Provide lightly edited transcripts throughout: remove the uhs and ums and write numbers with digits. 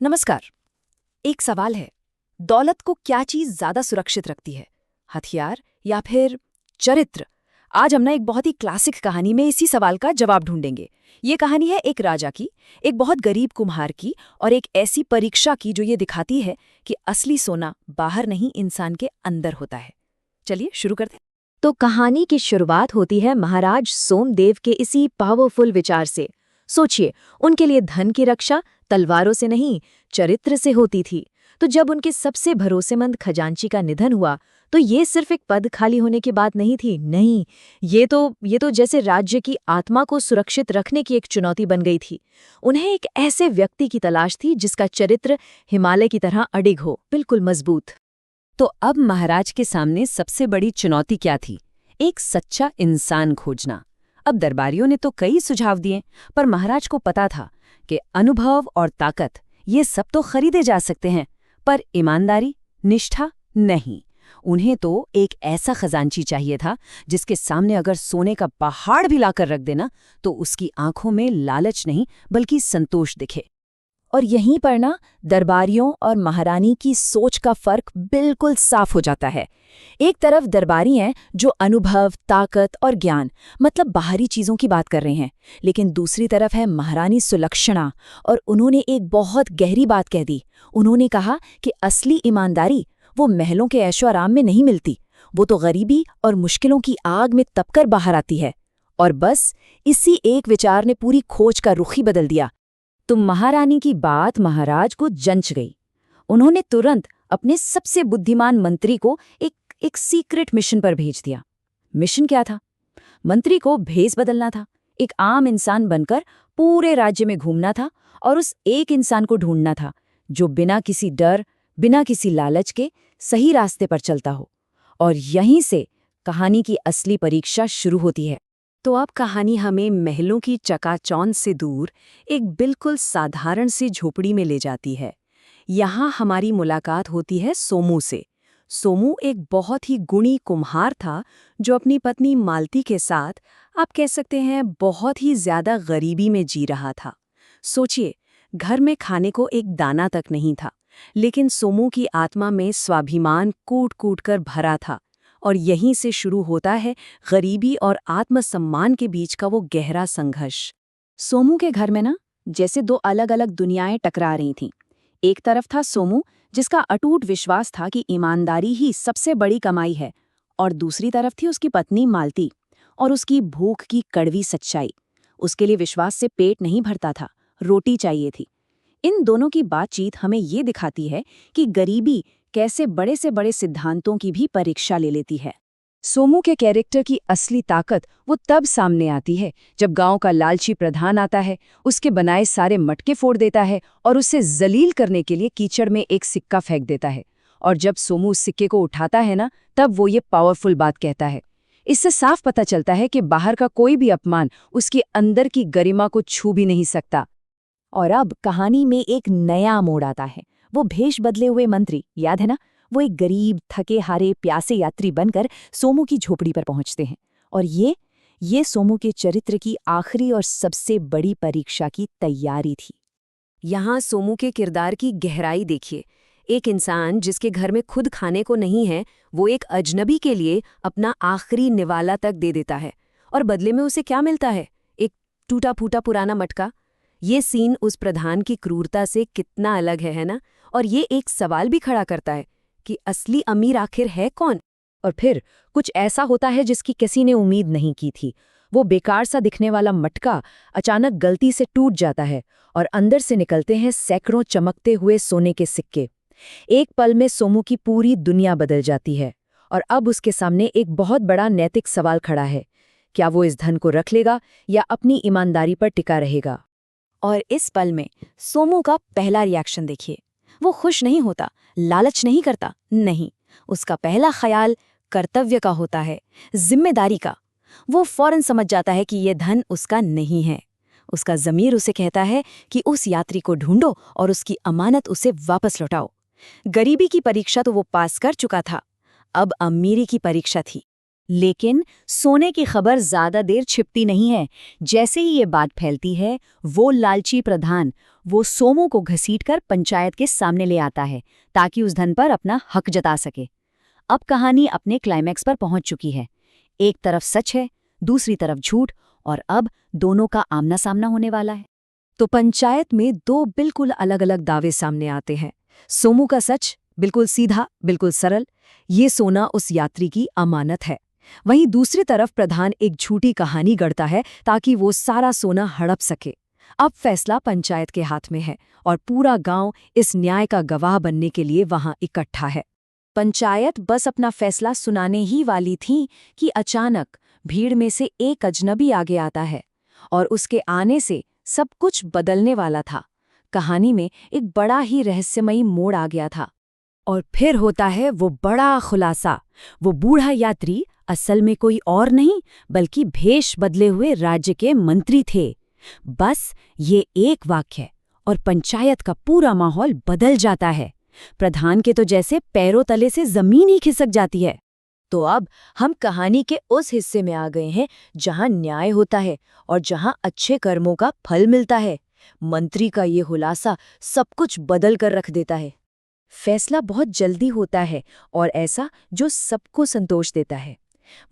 नमस्कार। एक सवाल है, दौलत को क्या चीज ज्यादा सुरक्षित रखती है, हथियार या फिर चरित्र? आज हम ना एक बहुत ही क्लासिक कहानी में इसी सवाल का जवाब ढूंढेंगे। ये कहानी है एक राजा की, एक बहुत गरीब कुम्हार की और एक ऐसी परीक्षा की जो ये दिखाती है कि असली सोना बाहर नहीं इंसान के अंदर होता है। चलिए शुरू करते हैं। तो कहानी की शुरुआत होती है महाराज सोमदेव के इसी पावरफुल विचार से। सोचिए, उनके लिए धन की रक्षा तलवारों से नहीं, चरित्र से होती थी। तो जब उनके सबसे भरोसेमंद खजांची का निधन हुआ, तो ये सिर्फ एक पद खाली होने की बात नहीं थी। नहीं, ये तो जैसे राज्य की आत्मा को सुरक्षित रखने की एक चुनौती बन गई थी। उन्हें एक ऐसे व्यक्ति की तलाश थी जिसका चरित्र हिमालय की तरह अडिग हो, बिल्कुल मजबूत। तो अब महाराज के सामने सबसे बड़ी चुनौती क्या थी? एक सच्चा इंसान खोजना। अब दरबारियों ने तो कई सुझाव दिए, पर महाराज को पता था कि अनुभव और ताकत ये सब तो खरीदे जा सकते हैं, पर ईमानदारी, निष्ठा नहीं। उन्हें तो एक ऐसा खजांची चाहिए था जिसके सामने अगर सोने का पहाड़ भी लाकर रख देना तो उसकी आंखों में लालच नहीं बल्कि संतोष दिखे। और यहीं पर ना दरबारियों और महारानी की सोच का फर्क बिल्कुल साफ हो जाता है। एक तरफ दरबारी हैं जो अनुभव, ताकत और ज्ञान, मतलब बाहरी चीजों की बात कर रहे हैं, लेकिन दूसरी तरफ है महारानी सुलक्षणा, और उन्होंने एक बहुत गहरी बात कह दी। उन्होंने कहा कि असली ईमानदारी वो महलों के ऐशो आराम में नहीं मिलती, वो तो गरीबी और मुश्किलों की आग में तपकर बाहर आती है। और बस इसी एक विचार ने पूरी खोज का रुख ही बदल दिया। तो महारानी की बात महाराज को जंच गई। उन्होंने तुरंत अपने सबसे बुद्धिमान मंत्री को एक सीक्रेट मिशन पर भेज दिया। मिशन क्या था? मंत्री को भेस बदलना था, एक आम इंसान बनकर पूरे राज्य में घूमना था और उस एक इंसान को ढूंढना था जो बिना किसी डर, बिना किसी लालच के सही रास्ते पर चलता हो। और यहीं से कहानी की असली परीक्षा शुरू होती है। तो अब कहानी हमें महलों की चकाचौंध से दूर एक बिल्कुल साधारण सी झोपड़ी में ले जाती है। यहाँ हमारी मुलाकात होती है सोमू से। सोमू एक बहुत ही गुणी कुम्हार था जो अपनी पत्नी मालती के साथ, आप कह सकते हैं, बहुत ही ज्यादा गरीबी में जी रहा था। सोचिए, घर में खाने को एक दाना तक नहीं था, लेकिन सोमू की आत्मा में स्वाभिमान कूट कूट कर भरा था। और यहीं से शुरू होता है गरीबी और आत्मसम्मान के बीच का वो गहरा संघर्ष। सोमू के घर में ना जैसे दो अलग अलग दुनियाएं टकरा रही थीं। एक तरफ था सोमू, जिसका अटूट विश्वास था कि ईमानदारी ही सबसे बड़ी कमाई है, और दूसरी तरफ थी उसकी पत्नी मालती और उसकी भूख की कड़वी सच्चाई। उसके लिए विश्वास से पेट नहीं भरता था, रोटी चाहिए थी। इन दोनों की बातचीत हमें ये दिखाती है कि गरीबी कैसे बड़े से बड़े सिद्धांतों की भी परीक्षा ले लेती है। सोमू के कैरेक्टर की असली ताकत वो तब सामने आती है जब गांव का लालची प्रधान आता है, उसके बनाए सारे मटके फोड़ देता है और उसे जलील करने के लिए कीचड़ में एक सिक्का फेंक देता है। और जब सोमू उस सिक्के को उठाता है ना, तब वो ये पावरफुल बात कहता है। इससे साफ पता चलता है कि बाहर का कोई भी अपमान उसके अंदर की गरिमा को छू भी नहीं सकता। और अब कहानी में एक नया मोड़ आता है। वो भेष बदले हुए मंत्री, याद है ना? वो एक गरीब, थके हारे, प्यासे यात्री बनकर सोमू की झोपड़ी पर पहुंचते हैं। और ये सोमू के चरित्र की आखिरी और सबसे बड़ी परीक्षा की तैयारी थी। यहाँ सोमू के किरदार की गहराई देखिए। एक इंसान जिसके घर में खुद खाने को नहीं है, वो एक अजनबी के लिए अपना आखिरी निवाला तक दे देता है। और बदले में उसे क्या मिलता है? एक टूटा फूटा पुराना मटका। ये सीन उस प्रधान की क्रूरता से कितना अलग है ना? और ये एक सवाल भी खड़ा करता है कि असली अमीर आखिर है कौन? और फिर कुछ ऐसा होता है जिसकी किसी ने उम्मीद नहीं की थी। वो बेकार सा दिखने वाला मटका अचानक गलती से टूट जाता है और अंदर से निकलते हैं सैकड़ों चमकते हुए सोने के सिक्के। एक पल में सोमू की पूरी दुनिया बदल जाती है। और अब उसके सामने एक बहुत बड़ा नैतिक सवाल खड़ा है। क्या वो इस धन को रख लेगा या अपनी ईमानदारी पर टिका रहेगा? और इस पल में सोमू का पहला रिएक्शन देखिए। वो खुश नहीं होता, लालच नहीं करता, नहीं। उसका पहला ख्याल कर्तव्य का होता है, जिम्मेदारी का। वो फौरन समझ जाता है कि ये धन उसका नहीं है। उसका ज़मीर उसे कहता है कि उस यात्री को ढूंढो और उसकी अमानत उसे वापस लौटाओ। गरीबी की परीक्षा तो वो पास कर चुका था, अब अमीरी की परीक्षा थी। लेकिन सोने की खबर ज्यादा देर छिपती नहीं है। जैसे ही ये बात फैलती है, वो लालची प्रधान वो सोमू को घसीटकर पंचायत के सामने ले आता है ताकि उस धन पर अपना हक जता सके। अब कहानी अपने क्लाइमैक्स पर पहुंच चुकी है। एक तरफ सच है, दूसरी तरफ झूठ, और अब दोनों का आमना सामना होने वाला है। तो पंचायत में दो बिल्कुल अलग अलग दावे सामने आते हैं। सोमू का सच बिल्कुल सीधा, बिल्कुल सरल, ये सोना उस यात्री की अमानत है। वहीं दूसरी तरफ प्रधान एक झूठी कहानी गढ़ता है ताकि वो सारा सोना हड़प सके। अब फैसला पंचायत के हाथ में है और पूरा गांव इस न्याय का गवाह बनने के लिए वहां इकट्ठा है। पंचायत बस अपना फैसला सुनाने ही वाली थी कि अचानक भीड़ में से एक अजनबी आगे आता है और उसके आने से सब कुछ बदलने वाला था। कहानी में एक बड़ा ही रहस्यमयी मोड़ आ गया था। और फिर होता है वो बड़ा खुलासा। वो बूढ़ा यात्री असल में कोई और नहीं बल्कि भेष बदले हुए राज्य के मंत्री थे। बस ये एक वाक्य और पंचायत का पूरा माहौल बदल जाता है। प्रधान के तो जैसे पैरों तले से जमीन ही खिसक जाती है। तो अब हम कहानी के उस हिस्से में आ गए हैं जहां न्याय होता है और जहां अच्छे कर्मों का फल मिलता है। मंत्री का ये खुलासा सब कुछ बदल कर रख देता है। फैसला बहुत जल्दी होता है और ऐसा जो सबको संतोष देता है।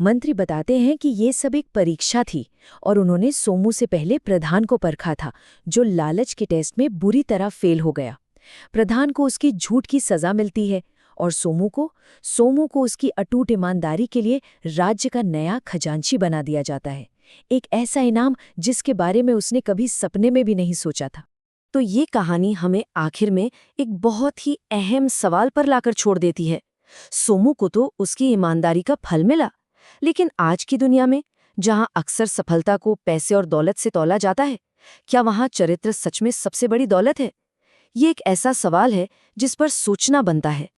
मंत्री बताते हैं कि ये सब एक परीक्षा थी और उन्होंने सोमू से पहले प्रधान को परखा था, जो लालच के टेस्ट में बुरी तरह फेल हो गया। प्रधान को उसकी झूठ की सजा मिलती है और सोमू को उसकी अटूट ईमानदारी के लिए राज्य का नया खजांची बना दिया जाता है। एक ऐसा इनाम जिसके बारे में उसने कभी सपने में भी नहीं सोचा था। तो ये कहानी हमें आखिर में एक बहुत ही अहम सवाल पर लाकर छोड़ देती है। सोमू को तो उसकी ईमानदारी का फल मिला, लेकिन आज की दुनिया में जहां अक्सर सफलता को पैसे और दौलत से तौला जाता है, क्या वहां चरित्र सच में सबसे बड़ी दौलत है? ये एक ऐसा सवाल है जिस पर सोचना बनता है।